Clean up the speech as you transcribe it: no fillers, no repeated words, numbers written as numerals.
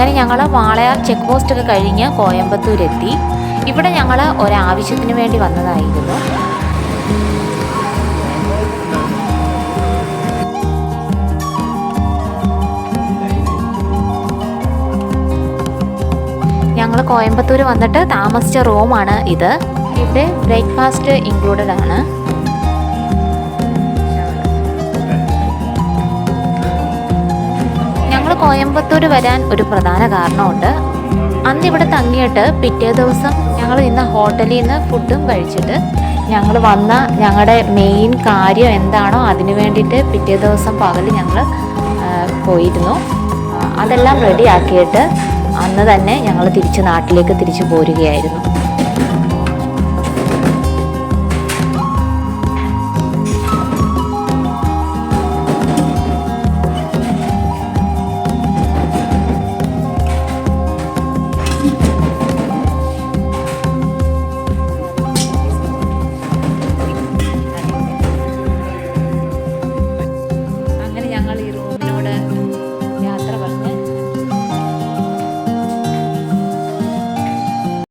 അങ്ങനെ ഞങ്ങൾ വാളയാർ ചെക്ക് പോസ്റ്റൊക്കെ കഴിഞ്ഞ് കോയമ്പത്തൂരെത്തി. ഇവിടെ ഞങ്ങൾ ഒരാവശ്യത്തിന് വേണ്ടി വന്നതായിരുന്നു. ഞങ്ങൾ കോയമ്പത്തൂർ വന്നിട്ട് താമസിച്ച റൂമാണ് ഇത്. ഇവിടെ ബ്രേക്ക്ഫാസ്റ്റ് ഇൻക്ലൂഡഡ് ആണ്. ഞങ്ങൾ കോയമ്പത്തൂർ വരാൻ ഒരു പ്രധാന കാരണമുണ്ട്. അന്ന് ഇവിടെ തങ്ങിയിട്ട് പിറ്റേ ദിവസം ഞങ്ങൾ ഇന്ന് ഹോട്ടലിൽ നിന്ന് ഫുഡും കഴിച്ചിട്ട് ഞങ്ങൾ വന്ന ഞങ്ങളുടെ മെയിൻ കാര്യം എന്താണോ അതിന് വേണ്ടിയിട്ട് പിറ്റേ ദിവസം പകൽ ഞങ്ങൾ പോയിരുന്നു. അതെല്ലാം റെഡിയാക്കിയിട്ട് അന്ന് തന്നെ ഞങ്ങൾ നാട്ടിലേക്ക് തിരിച്ചു പോരുകയായിരുന്നു.